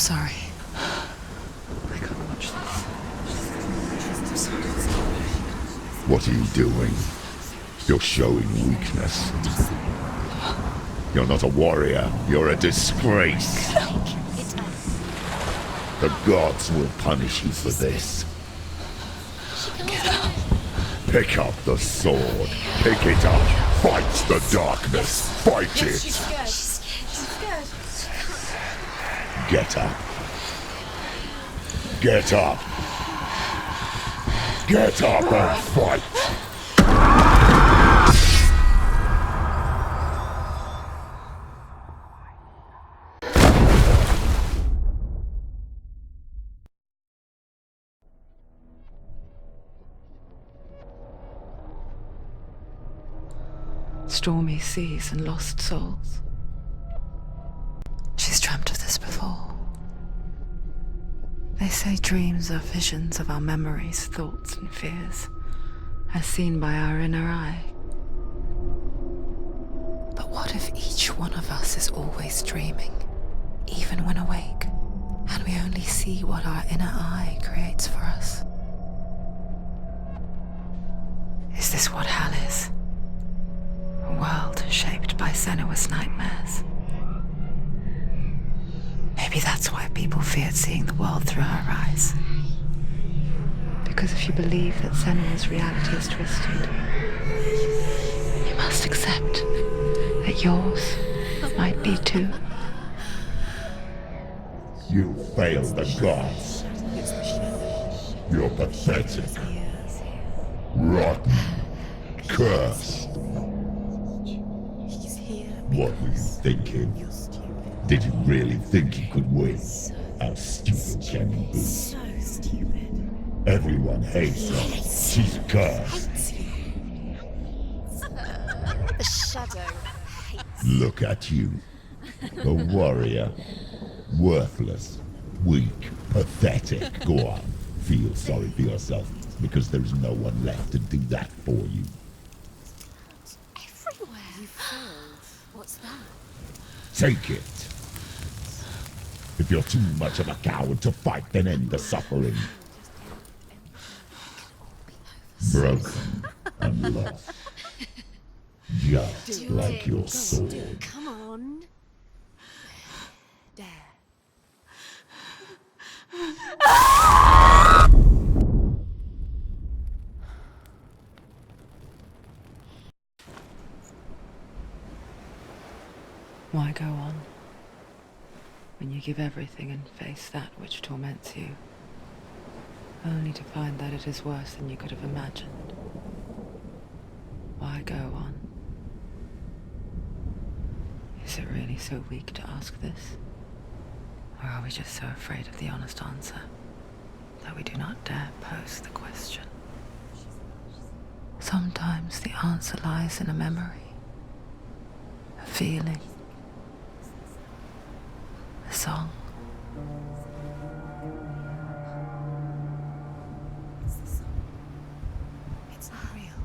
sorry. I can't watch this. I'm sorry. What are you doing? You're showing weakness. You're not a warrior. You're a disgrace. The gods will punish you for this. Get up. Pick up the sword. Pick it up. Fight the darkness. Fight it. She's scared. She's scared. Get up. Get up. Get up and fight. Stormy seas and lost souls. She's dreamt of this before. They say dreams are visions of our memories, thoughts and fears, as seen by our inner eye. But what if each one of us is always dreaming, even when awake, and we only see what our inner eye creates for us? Is this what hell is? A world shaped by Senua's nightmares. Maybe that's why people feared seeing the world through her eyes. Because if you believe that Senua's reality is twisted, you must accept that yours might be too. You failed the gods. You're pathetic. Rotten. Cursed. What were you thinking? Did you really think you could win? How stupid can you be? So stupid. Everyone hates her. She's cursed. The shadow hates. Look at you. A warrior. Worthless. Weak. Pathetic. Go on. Feel sorry for yourself, because there is no one left to do that for you. Everywhere. You failed. What's that? Take it. If you're too much of a coward to fight, then end the suffering. Broken and lost. Just like your sword. Come on. Dare. Why go on, when you give everything and face that which torments you, only to find that it is worse than you could have imagined? Why go on? Is it really so weak to ask this? Or are we just so afraid of the honest answer that we do not dare pose the question? Sometimes the answer lies in a memory, a feeling, a song. It's not real.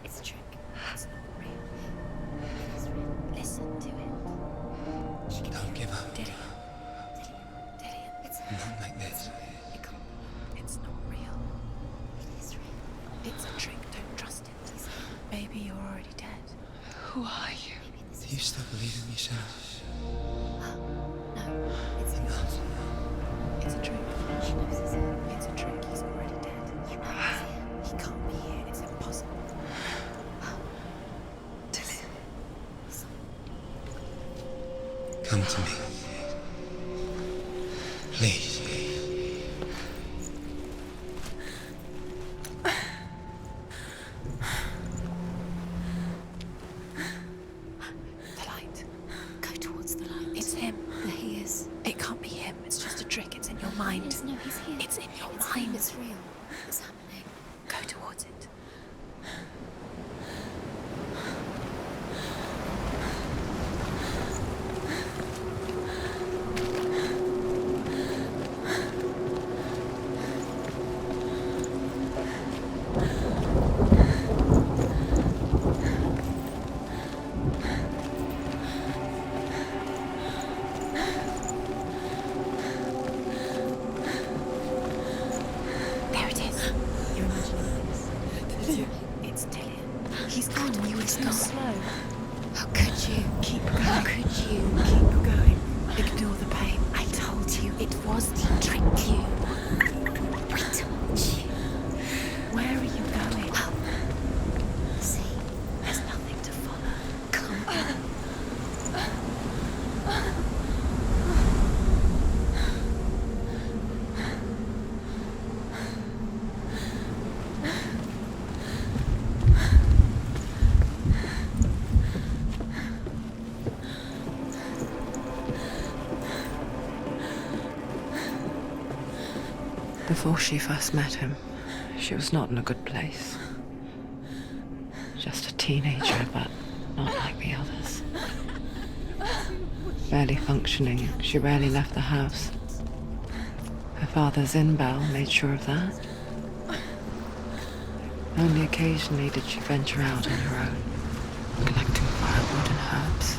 It's a trick. It's not real. It is real. Listen to it. Don't give up. Did it's Not like this. it can't. It's not real. It is real. It's a trick. Don't trust it. Maybe you're already dead. Who are you? Maybe this Do you still believe in yourself? No, it's not. It's a trick. She knows it's him. It's a trick. He's already dead. You know it's him. He can't be here. It's impossible. Come to me. Please. The light. Go towards the light. It's him. There he is. It can't be him. It's just a trick. It's in your mind. No, he's here. It's in your mind. It's real. It's happening. Go towards it. you? Keep going. How could you? Keep going. Ignore the pain. I told you it was to trick you. I told you. Where are you going? Well, see, there's nothing to follow. Come on. Before she first met him, she was not in a good place. Just a teenager, but not like the others. Barely functioning, she rarely left the house. Her father's in-bell made sure of that. Only occasionally did she venture out on her own, collecting firewood and herbs.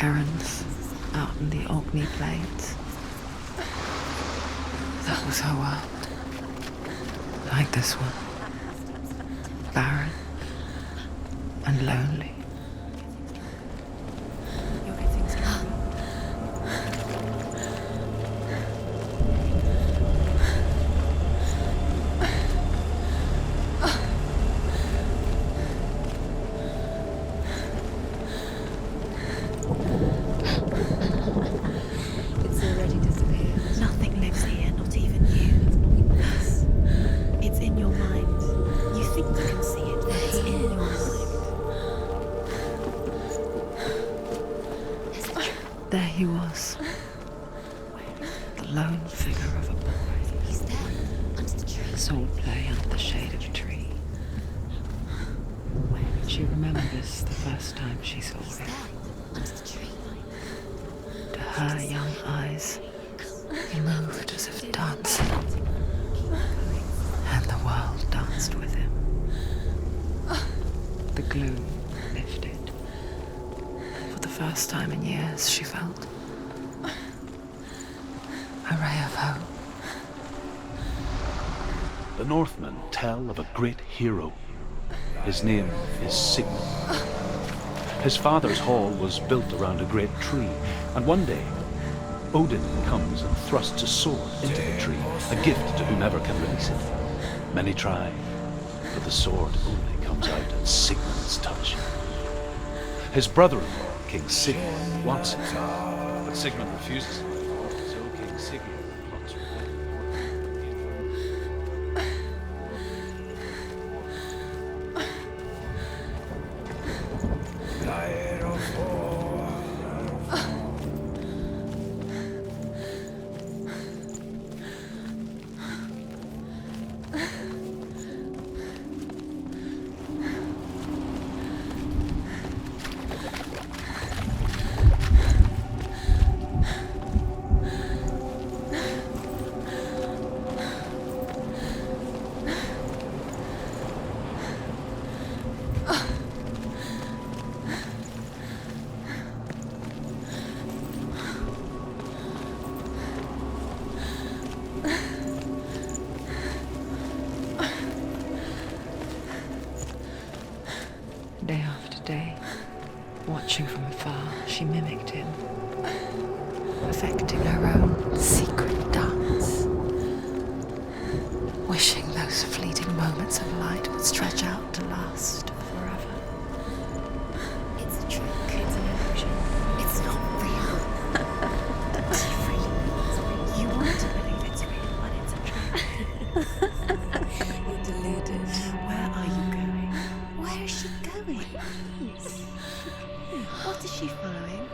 Errands out in the Orkney Plains. That was her world. Like this one. Barren and lonely. You're getting stronger. It's already disappeared. Nothing lives here, not even you. Yes. It's in your mind. You think you can see it, but it's in your mind. There he was. The lone figure of a boy. He's there, under the tree. Swordplay under the shade of a tree. She remembers the first time she saw He's him. there, under the tree. To her young eyes, he moved as if dancing, and the world danced with him. The gloom lifted. For the first time in years, she felt a ray of hope. The Northmen tell of a great hero. His name is Sigmund. His father's hall was built around a great tree, and one day, Odin comes and thrusts a sword into the tree, a gift to whomever can release it. Many try, but the sword only comes out at Sigmund's touch. His brother-in-law, King Sigurd, wants it, but Sigmund refuses it. So King Sigurd plots Day after day, watching from afar, she mimicked him, perfecting her own secret dance, wishing those fleeting moments of light would stretch out to last forever. It's a trick. It's an illusion. It's not real. It's free. You want to believe it's real, but it's a trick. You're deluded. Where are you going? Where is she going? What is she following?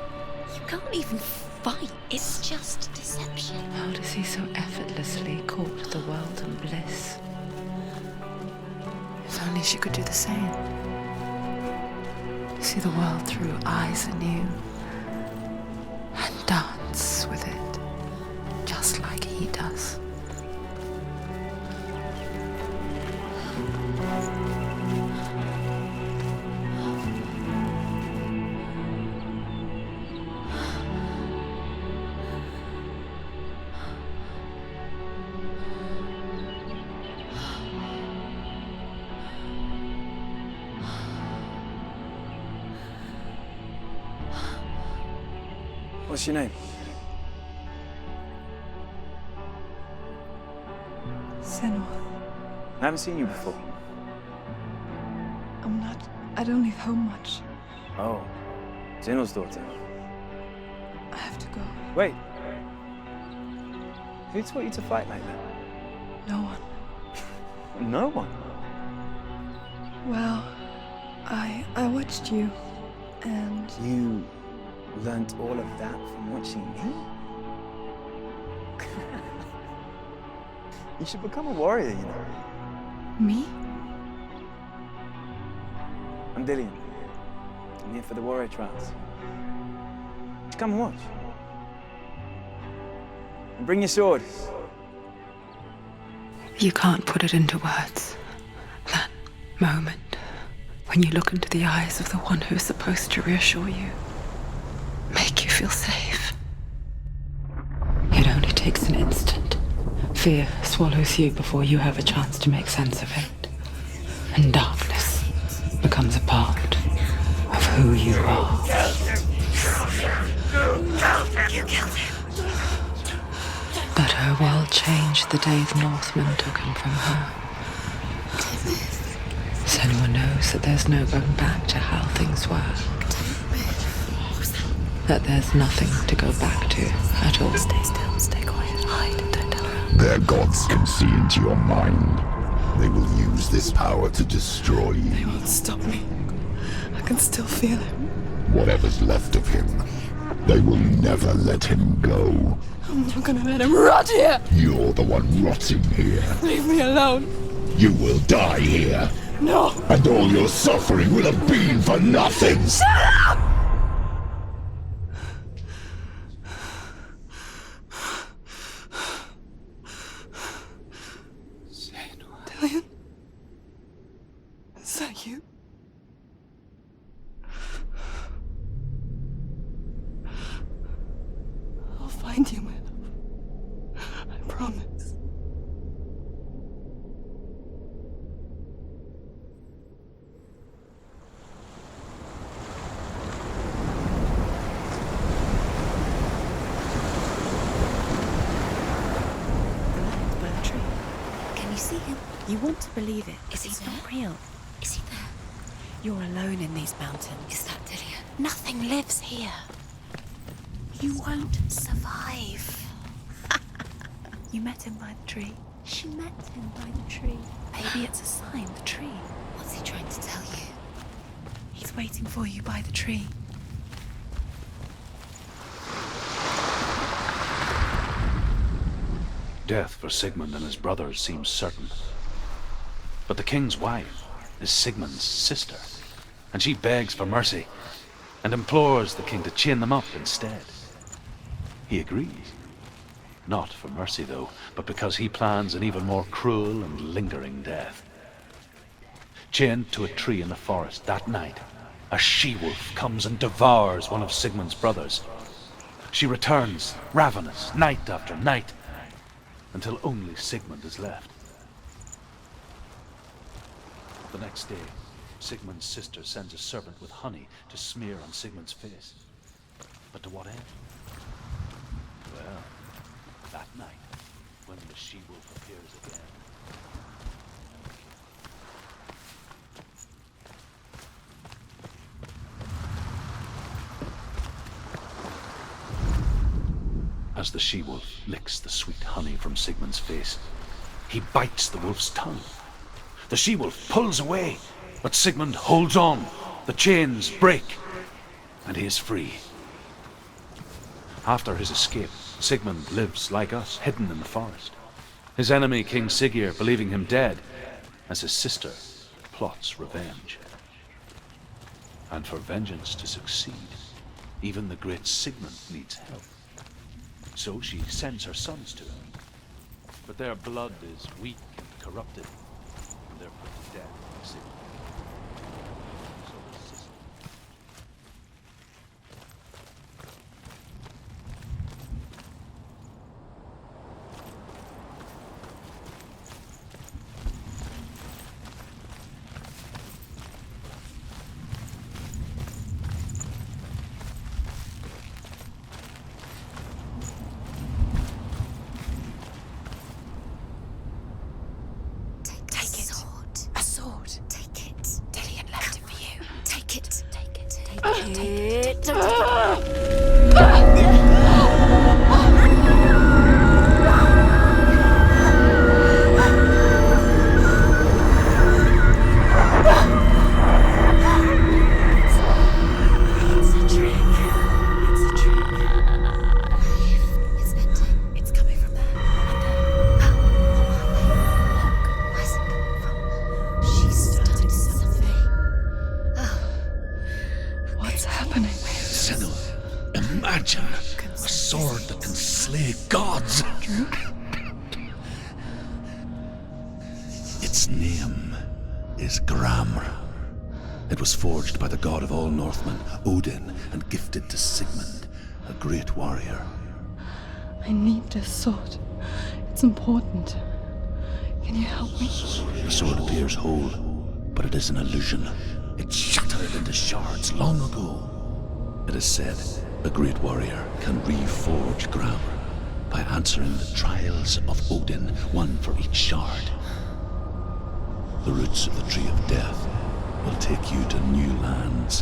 You can't even fight. It's just deception. How does he so effortlessly court the world and bliss? If only she could do the same. See the world through eyes anew and dance with it, just like he does. What's your name? Senua. I haven't seen you before. I don't leave home much. Oh, Zenua's daughter. I have to go. Wait. Who taught you to fight like that? No one. No one? Well, I watched you, and You learnt all of that from watching me? You should become a warrior, you know. me? I'm Dillian. I'm here for the warrior trials. Come and watch. And bring your sword. You can't put it into words. That moment when you look into the eyes of the one who's supposed to reassure you, make you feel safe. It only takes an instant. Fear swallows you before you have a chance to make sense of it. And darkness becomes a part of who you are. But her world changed the day the Northmen took him from her. Senua knows that there's no going back to how things were. That there's nothing to go back to at all. Stay still, stay quiet, hide, don't tell her. Their gods can see into your mind. They will use this power to destroy you. They won't stop me. I can still feel him. Whatever's left of him, they will never let him go. I'm not gonna let him rot here! You're the one rotting here. Leave me alone! You will die here. No! And all your suffering will have been for nothing. Shut up! Dillian? Is that you? I'll find you, my love. I promise. By the tree. Can you see him? You want to believe it. Is he It's there? not real. Is he there? You're alone in these mountains. Is that Dillian? Nothing lives here. You won't survive. You met him by the tree. She met him by the tree. Maybe it's a sign, the tree. What's he trying to tell you? He's waiting for you by the tree. Death for Sigmund and his brothers seems certain. But the king's wife is Sigmund's sister, and she begs for mercy and implores the king to chain them up instead. He agrees. Not for mercy, though, but because he plans an even more cruel and lingering death. Chained to a tree in the forest that night, a she-wolf comes and devours one of Sigmund's brothers. She returns, ravenous, night after night, until only Sigmund is left. The next day, Sigmund's sister sends a servant with honey to smear on Sigmund's face. But to what end? Well, that night, when the she-wolf appears again. As the she-wolf licks the sweet honey from Sigmund's face, he bites the wolf's tongue. The she-wolf pulls away, but Sigmund holds on. The chains break, and he is free. After his escape, Sigmund lives like us, hidden in the forest. His enemy, King Siggeir, believing him dead, as his sister plots revenge. And for vengeance to succeed, even the great Sigmund needs help. So she sends her sons to him. But their blood is weak and corrupted, and they're put to death by Sigmund. So his sister... Imagine a sword that can slay gods. Its name is Gramr. It was forged by the god of all Northmen, Odin, and gifted to Sigmund, a great warrior. I need this sword. It's important. Can you help me? The sword appears whole, but it is an illusion. It shattered into shards long ago. It is said a great warrior can reforge Gramr by answering the trials of Odin, one for each shard. The roots of the Tree of Death will take you to new lands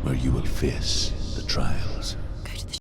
where you will face the trials.